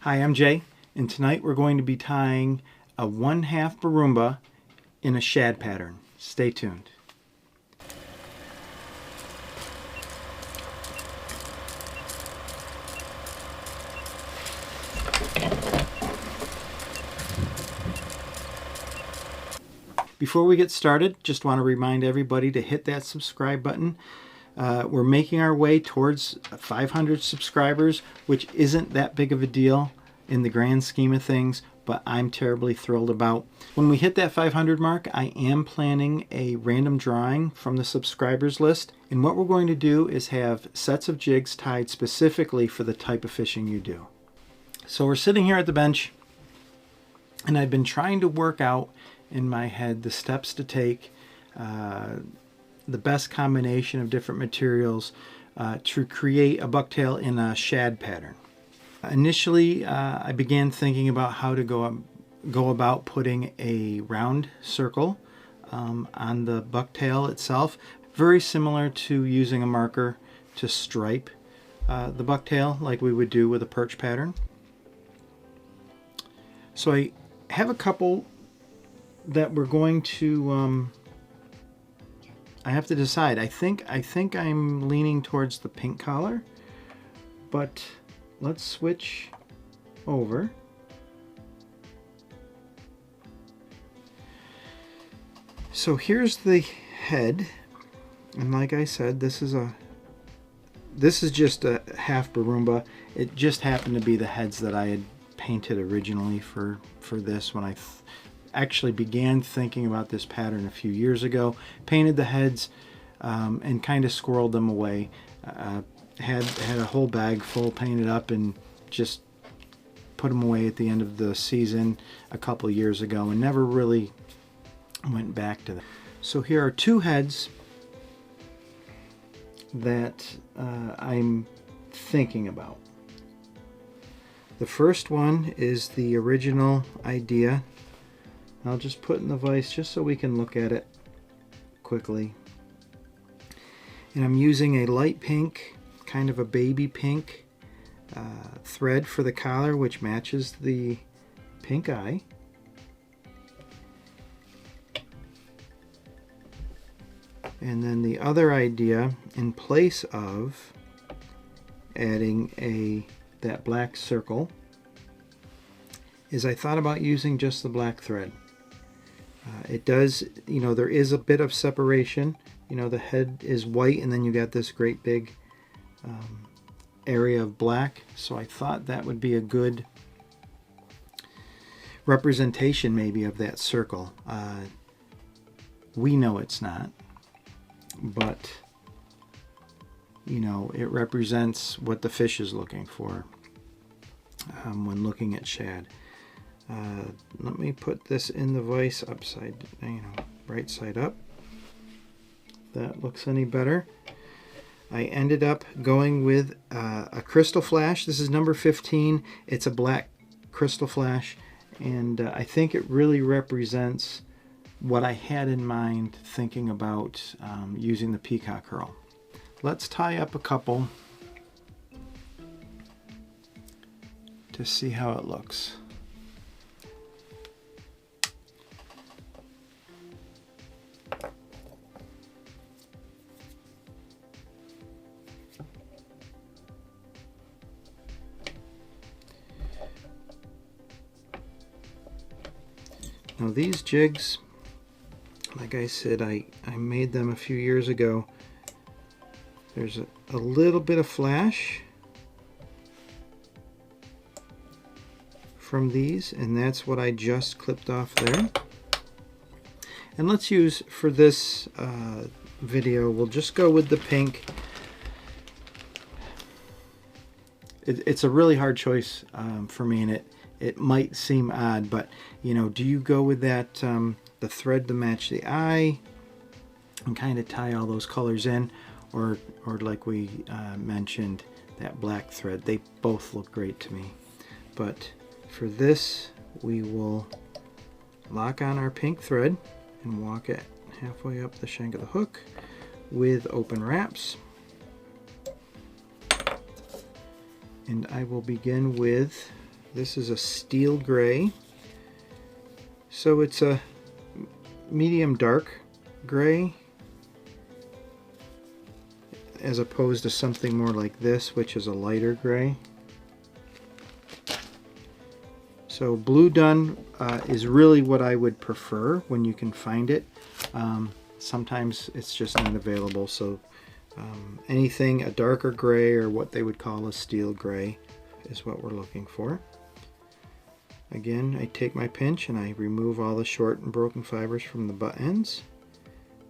Hi, I'm Jay, and tonight we're going to be tying a 1/2 Barumba in a shad pattern. Stay tuned. Before we get started, just want to remind everybody to hit that subscribe button. We're making our way towards 500 subscribers, which isn't that big of a deal in the grand scheme of things, but I'm terribly thrilled about. When we hit that 500 mark, I am planning a random drawing from the subscribers list. And what we're going to do is have sets of jigs tied specifically for the type of fishing you do. So we're sitting here at the bench, and I've been trying to work out in my head the steps to take, the best combination of different materials to create a bucktail in a shad pattern. Initially, I began thinking about how to go about putting a round circle on the bucktail itself, very similar to using a marker to stripe the bucktail like we would do with a perch pattern. So I have a couple that we're going to I have to decide. I think I'm leaning towards the pink collar, but let's switch over. So here's the head, and like I said, this is just a 1/2 Barumba. It just happened to be the heads that I had painted originally for this when I actually began thinking about this pattern a few years ago. Painted the heads and kind of squirreled them away. Had a whole bag full painted up and just put them away at the end of the season a couple years ago and never really went back to them. So here are two heads that I'm thinking about. The first one is the original idea. I'll just put in the vise just so we can look at it quickly. And I'm using a light pink, kind of a baby pink thread for the collar, which matches the pink eye. And then the other idea, in place of adding that black circle, is I thought about using just the black thread. It does, there is a bit of separation. The head is white and then you got this great big area of black. So I thought that would be a good representation maybe of that circle. We know it's not, but it represents what the fish is looking for when looking at shad. Let me put this in the vise upside, right side up. If that looks any better. I ended up going with a crystal flash. This is number 15. It's a black crystal flash, and I think it really represents what I had in mind thinking about using the peacock herl. Let's tie up a couple to see how it looks. Now these jigs, like I said, I made them a few years ago. There's a little bit of flash from these, and that's what I just clipped off there. And let's use, for this video, we'll just go with the pink. It's a really hard choice for me, and it might seem odd, but do you go with that the thread to match the eye and kind of tie all those colors in, or like we mentioned, that black thread? They both look great to me, but for this we will lock on our pink thread and walk it halfway up the shank of the hook with open wraps. And I will begin with This is a steel gray. So it's a medium dark gray, as opposed to something more like this, which is a lighter gray. So blue Dunn is really what I would prefer when you can find it. Sometimes it's just not available, so anything a darker gray, or what they would call a steel gray, is what we're looking for. Again, I take my pinch and I remove all the short and broken fibers from the butt ends,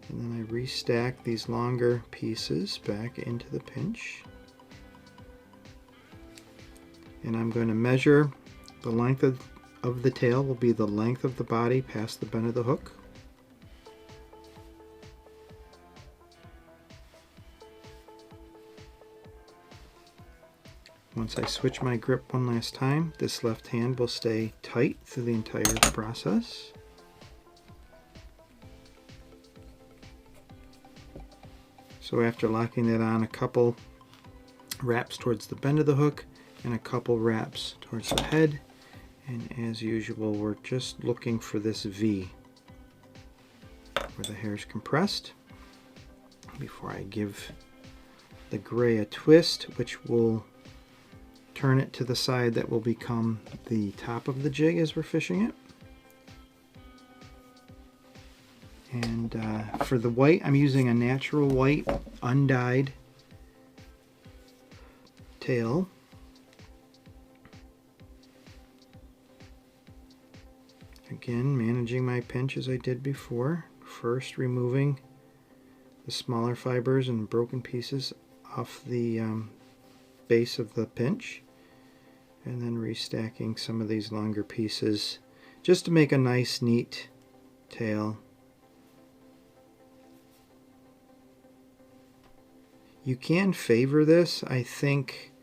and then I restack these longer pieces back into the pinch. And I'm going to measure the length of the tail will be the length of the body past the bend of the hook. Once I switch my grip one last time, this left hand will stay tight through the entire process. So after locking that on, a couple wraps towards the bend of the hook and a couple wraps towards the head, and as usual we're just looking for this V where the hair is compressed before I give the gray a twist, which will turn it to the side that will become the top of the jig as we're fishing it. And for the white, I'm using a natural white undyed tail. Again, managing my pinch as I did before. First removing the smaller fibers and broken pieces off the base of the pinch, and then restacking some of these longer pieces just to make a nice neat tail. You can favor this. I think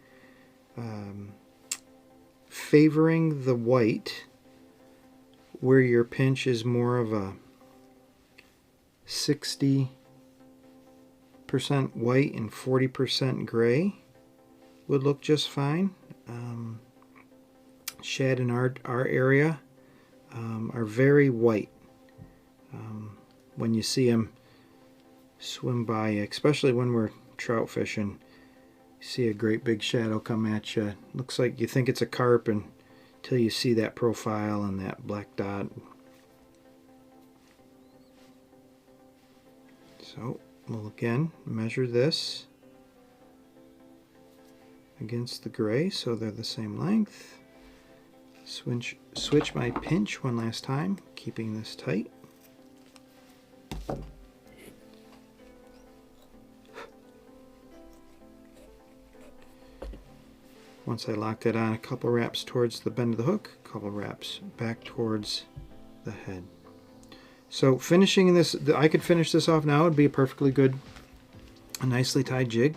favoring the white where your pinch is more of a 60% white and 40% gray would look just fine. Shad in our area are very white. When you see them swim by, especially when we're trout fishing, you see a great big shadow come at you. Looks like you think it's a carp until you see that profile and that black dot. So we'll again measure this against the gray so they're the same length. Switch my pinch one last time, keeping this tight. Once I lock that on, a couple wraps towards the bend of the hook, a couple wraps back towards the head. So finishing this, I could finish this off now. It would be a perfectly good, a nicely tied jig.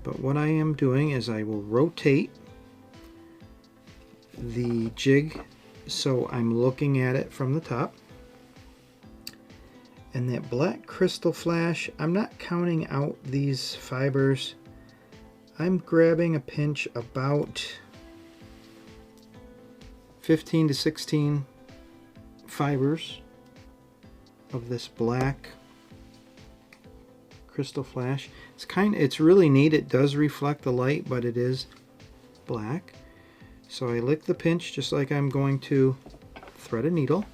But what I am doing is I will rotate the jig so I'm looking at it from the top. And that black Krystal flash, I'm not counting out these fibers. I'm grabbing a pinch about 15 to 16 fibers of this black Krystal flash. It's really neat. It does reflect the light, but it is black. So I lick the pinch just like I'm going to thread a needle,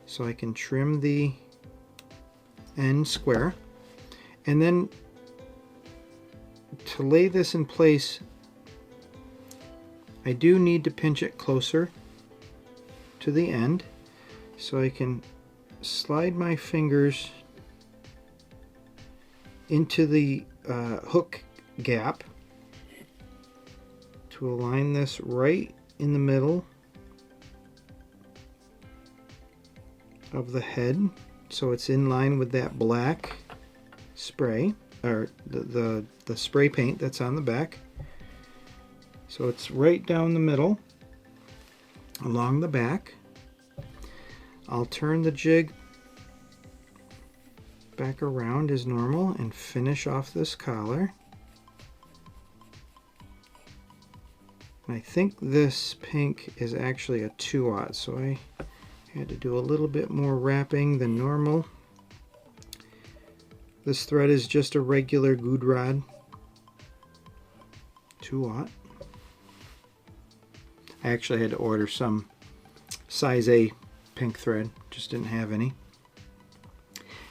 so I can trim the end square. And then to lay this in place, I do need to pinch it closer to the end, so I can slide my fingers into the hook gap to align this right in the middle of the head, so it's in line with that black spray, or the spray paint that's on the back. So it's right down the middle along the back. I'll turn the jig back around as normal and finish off this collar. And I think this pink is actually a 2/0, so I had to do a little bit more wrapping than normal. This thread is just a regular Gudebrod 2/0. I actually had to order some size A pink thread, just didn't have any.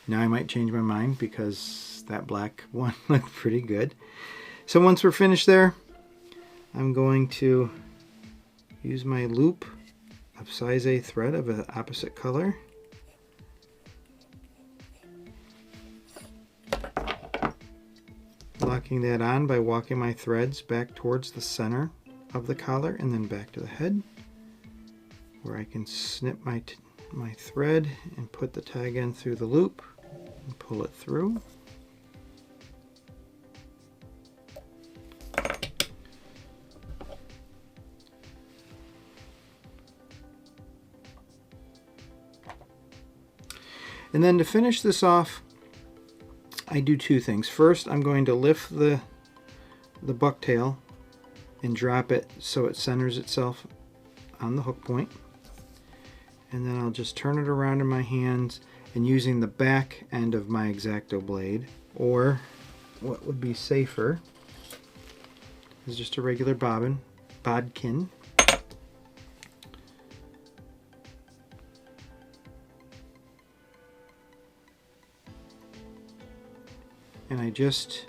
Now I might change my mind because that black one looked pretty good. So once we're finished there, I'm going to use my loop of size A thread of an opposite color. Locking that on by walking my threads back towards the center of the collar and then back to the head, where I can snip my thread and put the tag in through the loop and pull it through. And then to finish this off, I do two things. First, I'm going to lift the bucktail and drop it so it centers itself on the hook point. And then I'll just turn it around in my hands and using the back end of my X-Acto blade, or what would be safer is just a regular bodkin. And I just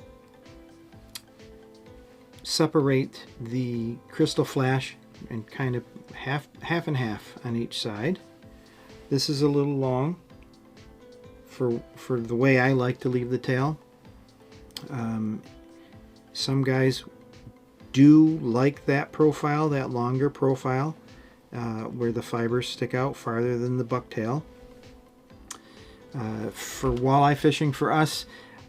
separate the Krystal flash and kind of half and half on each side. This is a little long for the way I like to leave the tail. Some guys do like that profile, that longer profile, where the fibers stick out farther than the bucktail. For walleye fishing, for us,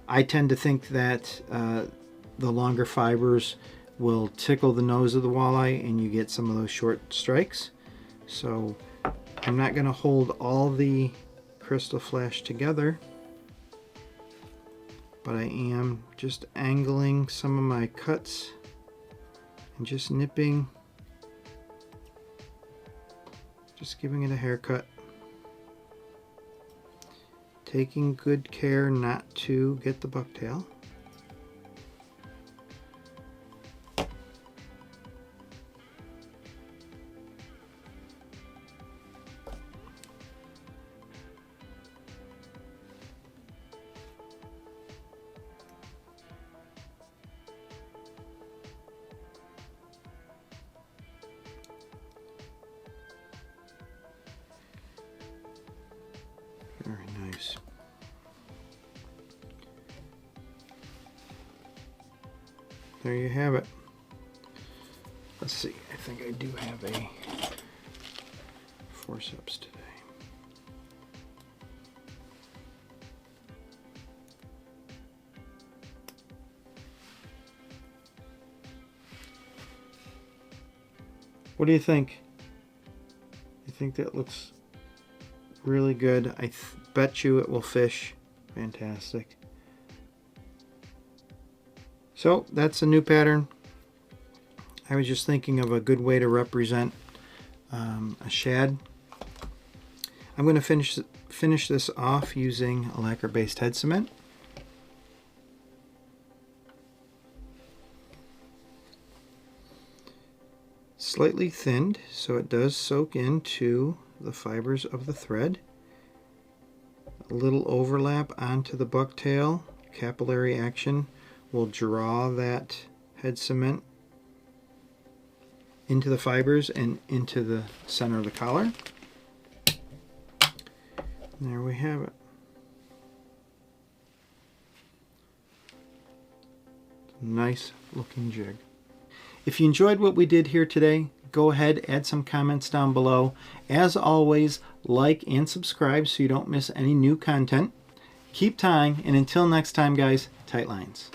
I tend to think that the longer fibers will tickle the nose of the walleye and you get some of those short strikes. So I'm not going to hold all the Krystal flash together, but I am just angling some of my cuts and just nipping, just giving it a haircut. Taking good care not to get the bucktail. Very nice. There you have it. Let's see, I think I do have a forceps today. What do you think? You think that looks really good? I bet you it will fish. Fantastic. So that's a new pattern. I was just thinking of a good way to represent a shad. I'm going to finish this off using a lacquer-based head cement. Slightly thinned so it does soak into the fibers of the thread. A little overlap onto the bucktail. Capillary action will draw that head cement into the fibers and into the center of the collar. And there we have it. Nice looking jig. If you enjoyed what we did here today, go ahead, add some comments down below. As always, like and subscribe so you don't miss any new content. Keep tying, and until next time guys, tight lines.